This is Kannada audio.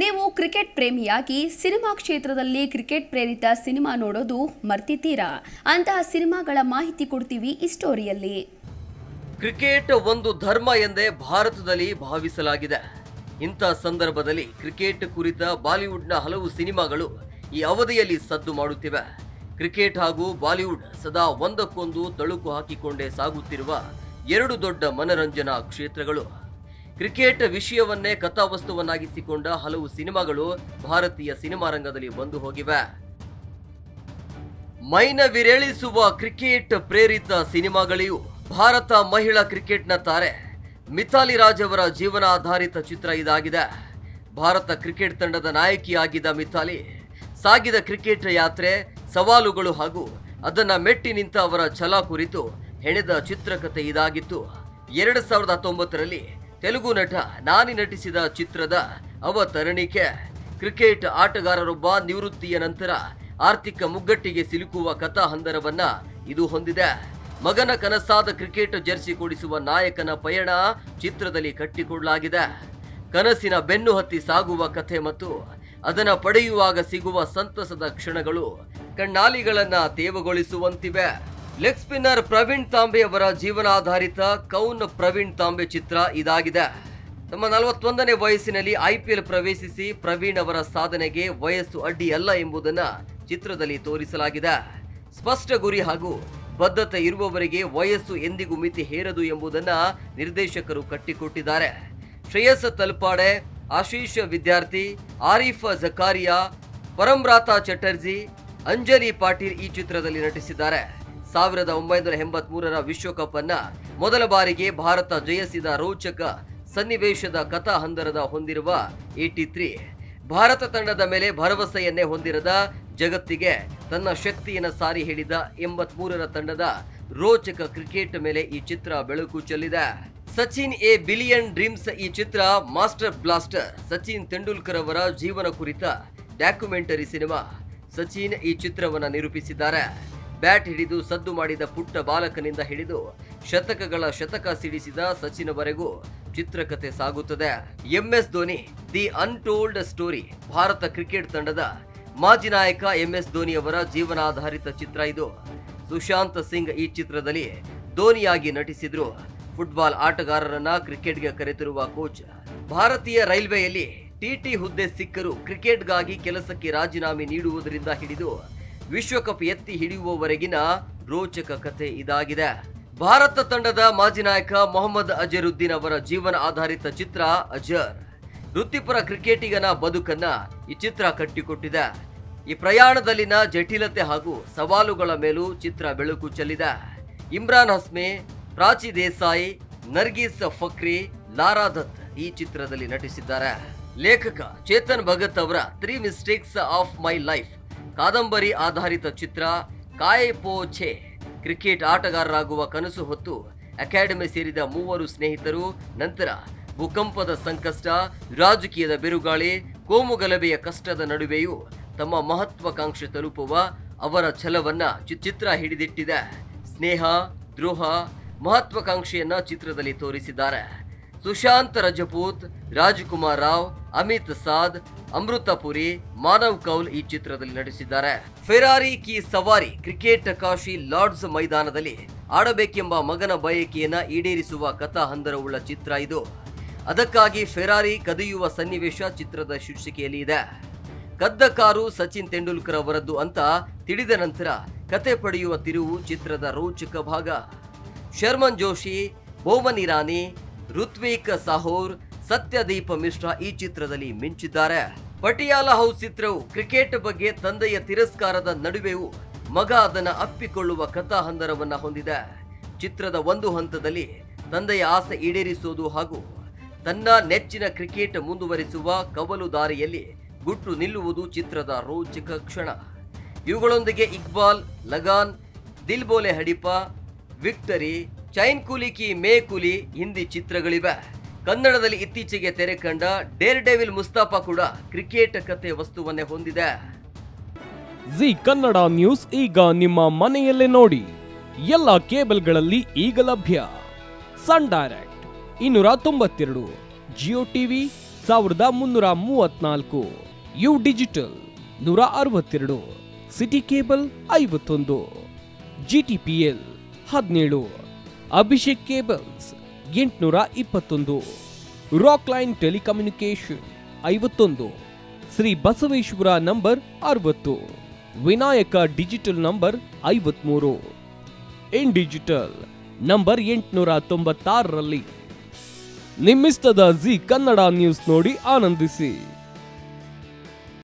ನೀವು ಕ್ರಿಕೆಟ್ ಪ್ರೇಮಿಯಾಗಿ ಸಿನಿಮಾ ಕ್ಷೇತ್ರದಲ್ಲಿ ಕ್ರಿಕೆಟ್ ಪ್ರೇರಿತ ಸಿನಿಮಾ ನೋಡೋದು ಮರ್ತಿದ್ದೀರಾ? ಅಂತಹ ಸಿನಿಮಾಗಳ ಮಾಹಿತಿ ಕೊಡ್ತೀವಿ ಈ ಸ್ಟೋರಿಯಲ್ಲಿ. ಕ್ರಿಕೆಟ್ ಒಂದು ಧರ್ಮ ಎಂದೇ ಭಾರತದಲ್ಲಿ ಭಾವಿಸಲಾಗಿದೆ. ಇಂಥ ಸಂದರ್ಭದಲ್ಲಿ ಕ್ರಿಕೆಟ್ ಕುರಿತ ಬಾಲಿವುಡ್ನ ಹಲವು ಸಿನಿಮಾಗಳು ಈ ಅವಧಿಯಲ್ಲಿ ಸದ್ದು ಮಾಡುತ್ತಿವೆ. ಕ್ರಿಕೆಟ್ ಹಾಗೂ ಬಾಲಿವುಡ್ ಸದಾ ಒಂದಕ್ಕೊಂದು ತಳುಕು ಹಾಕಿಕೊಂಡೇ ಸಾಗುತ್ತಿರುವ ಎರಡು ದೊಡ್ಡ ಮನರಂಜನಾ ಕ್ಷೇತ್ರಗಳು. ಕ್ರಿಕೆಟ್ ವಿಷಯವನ್ನೇ ಕಥಾವಸ್ತುವನ್ನಾಗಿಸಿಕೊಂಡ ಹಲವು ಸಿನಿಮಾಗಳು ಭಾರತೀಯ ಸಿನಿಮಾ ರಂಗದಲ್ಲಿ ಬಂದು ಹೋಗಿವೆ. ಮೈನ ವಿರೇಳಿಸುವ ಕ್ರಿಕೆಟ್ ಪ್ರೇರಿತ ಸಿನಿಮಾಗಳಿಯೂ ಭಾರತ ಮಹಿಳಾ ಕ್ರಿಕೆಟ್ನ ತಾರೆ ಮಿಥಾಲಿ ರಾಜ್ ಅವರ ಜೀವನಾಧಾರಿತ ಚಿತ್ರ ಇದಾಗಿದೆ. ಭಾರತ ಕ್ರಿಕೆಟ್ ತಂಡದ ನಾಯಕಿಯಾಗಿದ್ದ ಮಿಥಾಲಿ ಸಾಗಿದ ಕ್ರಿಕೆಟ್ ಯಾತ್ರೆ, ಸವಾಲುಗಳು ಹಾಗೂ ಅದನ್ನ ಮೆಟ್ಟಿ ನಿಂತ ಅವರ ಛಲ ಕುರಿತು ಹೆಣೆದ ಚಿತ್ರಕಥೆ ಇದಾಗಿತ್ತು. 2019ರಲ್ಲಿ ತೆಲುಗು ನಟ ನಾನಿ ನಟಿಸಿದ ಚಿತ್ರದ ಅವತರಣಿಕೆ ಕ್ರಿಕೆಟ್ ಆಟಗಾರರೊಬ್ಬ ನಿವೃತ್ತಿಯ ನಂತರ ಆರ್ಥಿಕ ಮುಗ್ಗಟ್ಟಿಗೆ ಸಿಲುಕುವ ಕಥಾ ಹಂದರವನ್ನ ಇದು ಹೊಂದಿದೆ. ಮಗನ ಕನಸಾದ ಕ್ರಿಕೆಟ್ ಜೆರ್ಸಿ ಕೊಡಿಸುವ ನಾಯಕನ ಪಯಣ ಚಿತ್ರದಲ್ಲಿ ಕಟ್ಟಿಕೊಳ್ಳಲಾಗಿದೆ. ಕನಸಿನ ಬೆನ್ನು ಹತ್ತಿ ಸಾಗುವ ಕಥೆ ಮತ್ತು ಅದನ್ನು ಪಡೆಯುವಾಗ ಸಿಗುವ ಸಂತಸದ ಕ್ಷಣಗಳು ಕಣ್ಣಾಲಿಗಳನ್ನ ತೇವಗೊಳಿಸುವಂತಿವೆ. ಲೆಗ್ ಸ್ಪಿನ್ನರ್ ಪ್ರವೀಣ್ ತಾಂಬೆ ಅವರ ಜೀವನಾಧಾರಿತ ಕೌನ್ ಪ್ರವೀಣ್ ತಾಂಬೆ ಚಿತ್ರ ಇದಾಗಿದೆ. ತಮ್ಮ 41ನೇ ವಯಸ್ಸಿನಲ್ಲಿ IPL ಪ್ರವೇಶಿಸಿ ಪ್ರವೀಣ್ ಅವರ ಸಾಧನೆಗೆ ವಯಸ್ಸು ಅಡ್ಡಿಯಲ್ಲ ಎಂಬುದನ್ನ ಚಿತ್ರದಲ್ಲಿ ತೋರಿಸಲಾಗಿದೆ. ಸ್ಪಷ್ಟ ಗುರಿ ಹಾಗೂ ಬದ್ಧತೆ ಇರುವವರಿಗೆ ವಯಸ್ಸು ಎಂದಿಗೂ ಮಿತಿ ಹೇರದು ಎಂಬುದನ್ನ ನಿರ್ದೇಶಕರು ಕಟ್ಟಿಕೊಟ್ಟಿದ್ದಾರೆ. ಶ್ರೇಯಸ್ ತಲ್ಪಾಡೆ, ಆಶೀಶ್ ವಿದ್ಯಾರ್ಥಿ, ಆರಿಫ್ ಜಕಾರಿಯಾ, ಪರಂಬ್ರಾತ ಚಟರ್ಜಿ, ಅಂಜಲಿ ಪಾಟೀಲ್ ಈ ಚಿತ್ರದಲ್ಲಿ ನಟಿಸಿದ್ದಾರೆ. 1983ರ ವಿಶ್ವಕಪ್ ಅನ್ನ ಮೊದಲ ಬಾರಿಗೆ ಭಾರತ ಜಯಿಸಿದ ರೋಚಕ ಸನ್ನಿವೇಶದ ಕಥಾ ಹಂದರದ ಹೊಂದಿರುವ 83 ಭಾರತ ತಂಡದ ಮೇಲೆ ಭರವಸೆಯನ್ನೇ ಹೊಂದಿರದ ಜಗತ್ತಿಗೆ ತನ್ನ ಶಕ್ತಿಯನ್ನು ಸಾರಿ ಹೇಳಿದ 83ರ ತಂಡದ ರೋಚಕ ಕ್ರಿಕೆಟ್ ಮೇಲೆ ಈ ಚಿತ್ರ ಬೆಳಕು ಚೆಲ್ಲಿದೆ. ಸಚಿನ್ ಎ ಬಿಲಿಯನ್ ಡ್ರೀಮ್ಸ್ ಈ ಚಿತ್ರ ಮಾಸ್ಟರ್ ಬ್ಲಾಸ್ಟರ್ ಸಚಿನ್ ತೆಂಡೂಲ್ಕರ್ ಅವರ ಜೀವನ ಕುರಿತ ಡಾಕ್ಯುಮೆಂಟರಿ ಸಿನಿಮಾ. ಸಚಿನ್ ಈ ಚಿತ್ರವನ್ನು ನಿರೂಪಿಸಿದ್ದಾರೆ. ಬ್ಯಾಟ್ ಹಿಡಿದು ಸದ್ದು ಮಾಡಿದ ಪುಟ್ಟ ಬಾಲಕನಿಂದ ಹಿಡಿದು ಶತಕಗಳ ಶತಕ ಸಿಡಿಸಿದ ಸಚಿನ್ವರೆಗೂ ಚಿತ್ರಕಥೆ ಸಾಗುತ್ತದೆ. MS Dhoni the untold story Bharat cricket ತಂಡದ ಮಾಜಿ ನಾಯಕ MS ಧೋನಿ ಅವರ ಜೀವನಾಧಾರಿತ ಚಿತ್ರ ಇದು. ಸುಶಾಂತ್ ಸಿಂಗ್ ಈ ಚಿತ್ರದಲ್ಲಿ ಧೋನಿಯಾಗಿ ನಟಿಸಿದ್ರು. ಫುಟ್ಬಾಲ್ ಆಟಗಾರರನ್ನ ಕ್ರಿಕೆಟ್ಗೆ ಕರೆತರುವ ಕೋಚ್. ಭಾರತೀಯ ರೈಲ್ವೆಯಲ್ಲಿ TT ಹುದ್ದೆ ಸಿಕ್ಕರೂ ಕ್ರಿಕೆಟ್ಗಾಗಿ ಕೆಲಸಕ್ಕೆ ರಾಜೀನಾಮೆ ನೀಡುವುದರಿಂದ ಹಿಡಿದು ವಿಶ್ವಕಪ್ ಎತ್ತಿ ಹಿಡಿಯುವವರೆಗಿನ ರೋಚಕ ಕಥೆ ಇದಾಗಿದೆ. ಭಾರತ ತಂಡದ ಮಾಜಿ ನಾಯಕ ಮೊಹಮ್ಮದ್ ಅಜರುದ್ದೀನ್ ಅವರ ಜೀವನ ಆಧಾರಿತ ಚಿತ್ರ ಅಜರ್ ವೃತ್ತಿಪರ ಕ್ರಿಕೆಟಿಗನ ಬದುಕನ್ನ ಈ ಚಿತ್ರ ಕಟ್ಟಿಕೊಟ್ಟಿದೆ. ಈ ಪ್ರಯಾಣದಲ್ಲಿನ ಜಟಿಲತೆ ಹಾಗೂ ಸವಾಲುಗಳ ಮೇಲೂ ಚಿತ್ರ ಬೆಳಕು ಚೆಲ್ಲಿದೆ. ಇಮ್ರಾನ್ ಹಸ್ಮಿ, ಪ್ರಾಚಿ ದೇಸಾಯಿ, ನರ್ಗಿಸ್ ಫಕ್ರಿ, ಲಾರಾ ದತ್ ಈ ಚಿತ್ರದಲ್ಲಿ ನಟಿಸಿದ್ದಾರೆ. ಲೇಖಕ ಚೇತನ್ ಭಗತ್ ಅವರ 3 ಮಿಸ್ಟೇಕ್ಸ್ ಆಫ್ ಮೈ ಲೈಫ್ ಕಾದಂಬರಿ ಆಧಾರಿತ ಚಿತ್ರ ಕಾಯ್ ಪೋ ಛೆ ಕ್ರಿಕೆಟ್ ಆಟಗಾರರಾಗುವ ಕನಸು ಹೊತ್ತು ಅಕಾಡೆಮಿ ಸೇರಿದ 3 ಸ್ನೇಹಿತರು ನಂತರ ಭೂಕಂಪದ ಸಂಕಷ್ಟ, ರಾಜಕೀಯದ ಬಿರುಗಾಳಿ, ಕೋಮುಗಲಭೆಯ ಕಷ್ಟದ ನಡುವೆಯೂ ತಮ್ಮ ಮಹತ್ವಾಕಾಂಕ್ಷೆ ತಲುಪುವ ಅವರ ಛಲವನ್ನ ಚಿತ್ರ ಹಿಡಿದಿಟ್ಟಿದೆ. ಸ್ನೇಹ, ದ್ರೋಹ, ಮಹತ್ವಾಕಾಂಕ್ಷೆಯನ್ನ ಚಿತ್ರದಲ್ಲಿ ತೋರಿಸಿದ್ದಾರೆ. ಸುಶಾಂತ್ ರಜಪೂತ್, ರಾಜ್ಕುಮಾರ್ ರಾವ್, ಅಮಿತ್ ಸಾದ್, ಅಮೃತ ಪುರಿ, ಮಾನವ್ ಕೌಲ್ ಈ ಚಿತ್ರದಲ್ಲಿ ನಟಿಸಿದ್ದಾರೆ. ಫೆರಾರಿ ಕಿ ಸವಾರಿ ಕ್ರಿಕೆಟ್ ಕಾಶಿ ಲಾರ್ಡ್ಸ್ ಮೈದಾನದಲ್ಲಿ ಆಡಬೇಕೆಂಬ ಮಗನ ಬಯಕೆಯನ್ನ ಈಡೇರಿಸುವ ಕಥಾ ಹಂದರವುಳ್ಳ ಚಿತ್ರ ಇದು. ಅದಕ್ಕಾಗಿ ಫೆರಾರಿ ಕದಿಯುವ ಸನ್ನಿವೇಶ ಚಿತ್ರದ ಶೀರ್ಷಿಕೆಯಲ್ಲಿ ಇದೆ. ಕದ್ದ ಕಾರು ಸಚಿನ್ ತೆಂಡೂಲ್ಕರ್ ಅವರದ್ದು ಅಂತ ತಿಳಿದ ನಂತರ ಕತೆ ಪಡೆಯುವ ತಿರುವು ಚಿತ್ರದ ರೋಚಕ ಭಾಗ. ಶರ್ಮನ್ ಜೋಶಿ, ಬೋಮನ್ ಇರಾನಿ, ಋತ್ವಿಕ್ ಸಾಹೋರ್, ಸತ್ಯದೀಪ್ ಮಿಶ್ರಾ ಈ ಚಿತ್ರದಲ್ಲಿ ಮಿಂಚಿದ್ದಾರೆ. ಪಟಿಯಾಲ ಹೌಸ್ ಚಿತ್ರವು ಕ್ರಿಕೆಟ್ ಬಗ್ಗೆ ತಂದೆಯ ತಿರಸ್ಕಾರದ ನಡುವೆಯೂ ಮಗ ಅದನ್ನು ಅಪ್ಪಿಕೊಳ್ಳುವ ಕಥಾ ಹಂದರವನ್ನ ಹೊಂದಿದೆ. ಚಿತ್ರದ ಒಂದು ಹಂತದಲ್ಲಿ ತಂದೆಯ ಆಸೆ ಈಡೇರಿಸುವುದು ಹಾಗೂ ತನ್ನ ನೆಚ್ಚಿನ ಕ್ರಿಕೆಟ್ ಮುಂದುವರಿಸುವ ಕವಲು ದಾರಿಯಲ್ಲಿ ಗುಟ್ಟು ನಿಲ್ಲುವುದು ಚಿತ್ರದ ರೋಚಕ ಕ್ಷಣ. ಇವುಗಳೊಂದಿಗೆ ಇಕ್ಬಾಲ್, ಲಗಾನ್, ದಿಲ್ ಬೋಲೆ ಹಡಿಪ, ವಿಕ್ಟರಿ, ಚೈನ್ ಕೂಲಿ ಕಿ ಮೇ ಕೂಲಿ ಹಿಂದಿ ಚಿತ್ರಗಳಿವೆ. ಕನ್ನಡದಲ್ಲಿ ಇತ್ತೀಚೆಗೆ ತೆರೆ ಕಂಡ ಡೇರ್ ಡೆವಿಲ್ ಮುಸ್ತಫಾ ಕೂಡ ಕ್ರಿಕೆಟ್ ಕತೆ ವಸ್ತುವನ್ನೇ ಹೊಂದಿದೆ. ಜಿ ಕನ್ನಡ ನ್ಯೂಸ್ ಈಗ ನಿಮ್ಮ ಮನೆಯಲ್ಲೇ ನೋಡಿ. ಎಲ್ಲ ಕೇಬಲ್ಗಳಲ್ಲಿ ಈಗ ಲಭ್ಯ. Sun Direct 292, Jio TV 1334, U digital 162, City cable 51, GTPL 17, Abhishek cables 821, Rock Line telecommunication 51, Shri Basaveshwara number 60, Vinayaka digital number 53, In digital number 896ರಲ್ಲಿ. ನಿಮ್ಮಿಸ್ತದ ಜಿ ಕನ್ನಡ ನ್ಯೂಸ್ ನೋಡಿ ಆನಂದಿಸಿ.